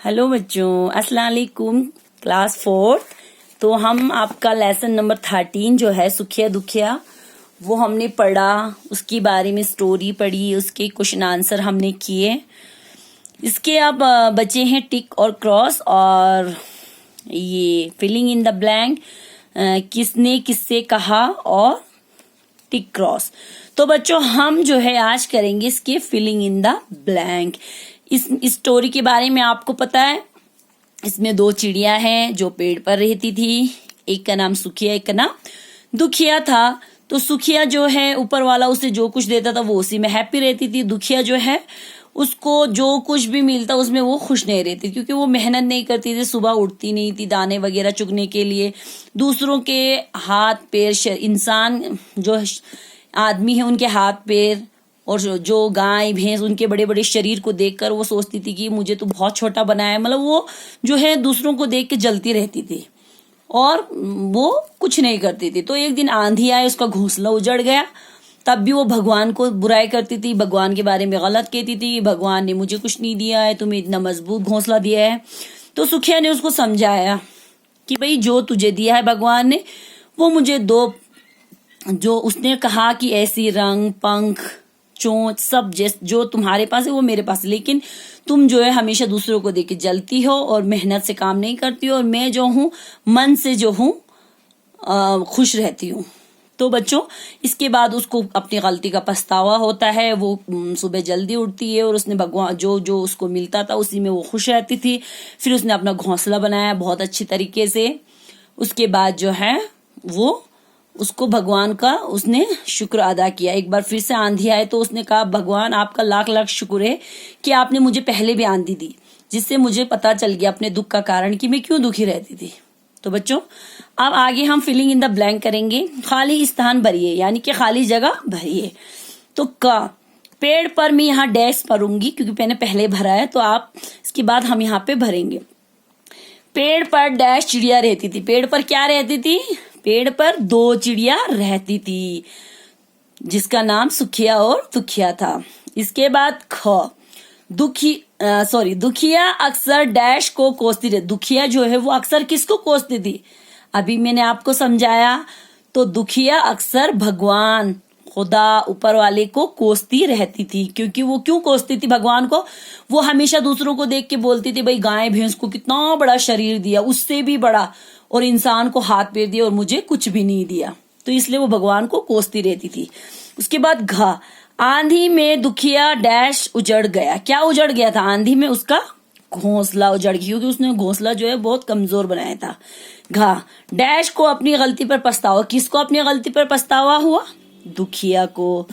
Hello बच्चों, अस्सलाम वालेकुम। क्लास 4। तो हम आपका लेसन नंबर 13 जो है सुखिया दुखिया वो हमने पढ़ा, उसके बारे में स्टोरी पढ़ी, उसके क्वेश्चन आंसर हमने किए। इसके अब बचे हैं टिक और क्रॉस और ये फिलिंग इन द ब्लैंक, किसने किससे कहा और टिक क्रॉस। तो बच्चों हम जो है आज करेंगे इसके फिलिंग इन द ब्लैंक। इस स्टोरी के बारे में आपको पता है, इसमें दो चिड़िया हैं जो पेड़ पर रहती थी। एक का नाम सुखिया, एक का नाम दुखिया था। तो सुखिया जो है ऊपर वाला उसे जो कुछ देता था वो उसी में हैप्पी रहती थी। दुखिया जो है उसको जो कुछ भी मिलता उसमें वो खुश नहीं रहती, क्योंकि वो मेहनत नहीं करती थी, सुबह उठती नहीं थी दाने वगैरह चुगने के लिए। दूसरों के हाथ पैर, इंसान जो आदमी है उनके हाथ पैर और जो गाय भैंस उनके बड़े बड़े शरीर को देखकर वो सोचती थी कि मुझे तो बहुत छोटा बनाया। मतलब वो जो है दूसरों को देख के जलती रहती थी और वो कुछ नहीं करती थी। तो एक दिन आंधी आए, उसका घोंसला उजड़ गया। तब भी वो भगवान को बुराई करती थी, भगवान के बारे में गलत कहती थी, भगवान ने मुझे कुछ नहीं दिया है, तुम्हें इतना मजबूत घोंसला दिया है। तो सुखिया ने उसको समझाया कि भाई जो तुझे दिया है भगवान ने वो मुझे दो। जो उसने कहा कि ऐसी रंग पंख चोंच सब जो तुम्हारे पास है वो मेरे पास है, लेकिन तुम जो है हमेशा दूसरों को देख के जलती हो और मेहनत से काम नहीं करती हो, और मैं जो हूँ मन से जो हूँ खुश रहती हूँ। तो बच्चों इसके बाद उसको अपनी गलती का पछतावा होता है। वो सुबह जल्दी उठती है और उसने भगवान जो जो उसको मिलता था उसी में वो खुश रहती थी। फिर उसने अपना घोंसला बनाया बहुत अच्छी तरीके से। उसके बाद जो है वो उसको भगवान का उसने शुक्र अदा किया। एक बार फिर से आंधी आए तो उसने कहा भगवान आपका लाख लाख शुक्र है कि आपने मुझे पहले भी आंधी दी, जिससे मुझे पता चल गया अपने दुख का कारण कि मैं क्यों दुखी रहती थी। तो बच्चों अब आगे हम फिलिंग इन द ब्लैंक करेंगे। खाली स्थान भरिए, यानी कि खाली जगह भरिए। तो का पेड़ पर मैं यहाँ डैश भरूंगी क्योंकि मैंने पहले भरा है, तो आप इसके बाद हम यहाँ पे भरेंगे। पेड़ पर डैश चिड़िया रहती थी। पेड़ पर क्या रहती थी? पेड़ पर दो चिड़िया रहती थी जिसका नाम सुखिया और दुखिया था। इसके बाद दुखिया अक्सर डैश को कोसती रहती। दुखिया जो है वो अक्सर किसको कोसती थी? अभी मैंने आपको समझाया। तो दुखिया अक्सर भगवान खुदा ऊपर वाले को कोसती रहती थी। क्योंकि वो क्यों कोसती थी भगवान को? वो हमेशा दूसरों को देख के बोलती थी भाई गाय भैंस को कितना बड़ा शरीर दिया, उससे भी बड़ा, और इंसान को हाथ पैर दिया और मुझे कुछ भी नहीं दिया। तो इसलिए वो भगवान को कोसती रहती थी। उसके बाद आंधी में दुखिया डैश उजड़ गया। क्या उजड़ गया था आंधी में? उसका घोंसला उजड़ गया, क्योंकि उसने घोंसला जो है बहुत कमजोर बनाया था। डैश को अपनी गलती पर पछतावा। किसको अपनी गलती पर पछतावा हुआ? दुखिया को।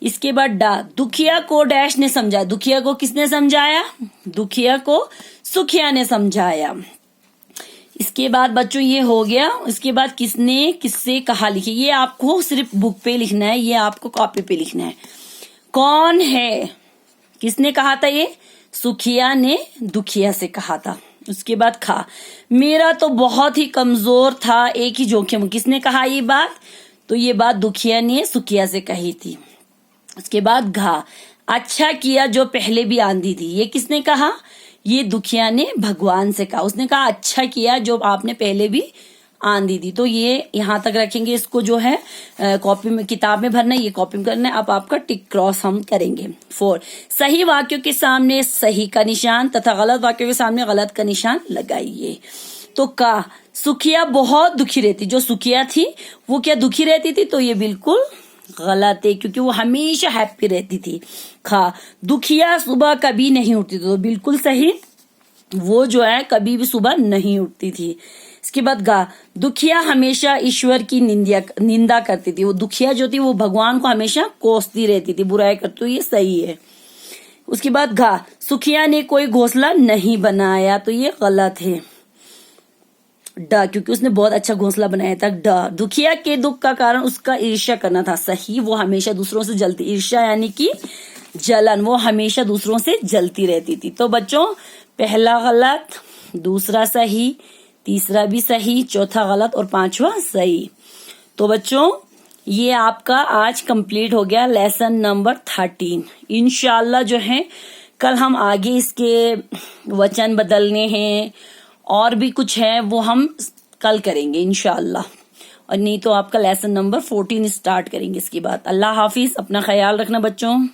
इसके बाद दुखिया को डैश ने समझाया। दुखिया को किसने समझाया? दुखिया को सुखिया ने समझाया। इसके बाद बच्चों ये हो गया। इसके बाद किसने किससे कहा लिखिए। ये आपको सिर्फ बुक पे लिखना है, ये आपको कॉपी पे लिखना है। कौन है? किसने कहा था? ये सुखिया ने दुखिया से कहा था। उसके बाद मेरा तो बहुत ही कमजोर था एक ही जोखिम। किसने कहा ये बात? तो ये बात दुखिया ने सुखिया से कही थी। उसके बाद अच्छा किया जो पहले भी आंधी थी। ये किसने कहा? ये दुखिया ने भगवान से कहा। उसने कहा अच्छा किया जो आपने पहले भी आंधी दी। तो ये यहाँ तक रखेंगे। इसको जो है कॉपी में किताब में भरना है, ये कॉपी में करना है। अब आपका टिक क्रॉस हम करेंगे। 4 सही वाक्यों के सामने सही का निशान तथा गलत वाक्यों के सामने गलत का निशान लगाइए। तो सुखिया बहुत दुखी रहती। जो सुखिया थी वो क्या दुखी रहती थी? तो ये बिल्कुल गलत है, क्योंकि वो हमेशा हैप्पी रहती थी। दुखिया सुबह कभी नहीं उठती थी। तो बिल्कुल सही, वो जो है कभी भी सुबह नहीं उठती थी। इसके बाद दुखिया हमेशा ईश्वर की निंदा करती थी। वो दुखिया जो थी वो भगवान को हमेशा कोसती रहती थी, बुराई करती। तो ये सही है। उसके बाद सुखिया ने कोई घोंसला नहीं बनाया। तो ये गलत है। क्योंकि उसने बहुत अच्छा घोंसला बनाया था। दुखिया के दुख का कारण उसका ईर्ष्या करना था। सही, वो हमेशा दूसरों से जलती। ईर्ष्या यानी कि जलन, वो हमेशा दूसरों से जलती रहती थी। तो बच्चों पहला गलत, दूसरा सही, तीसरा भी सही, चौथा गलत और पांचवा सही। तो बच्चों ये आपका आज कंप्लीट हो गया लेसन नंबर 13। इंशाल्लाह जो है कल हम आगे इसके वचन बदलने हैं और भी कुछ है, वो हम कल करेंगे इंशाअल्लाह। और नहीं तो आपका लेसन नंबर 14 स्टार्ट करेंगे इसके बाद। अल्लाह हाफिज, अपना ख्याल रखना बच्चों।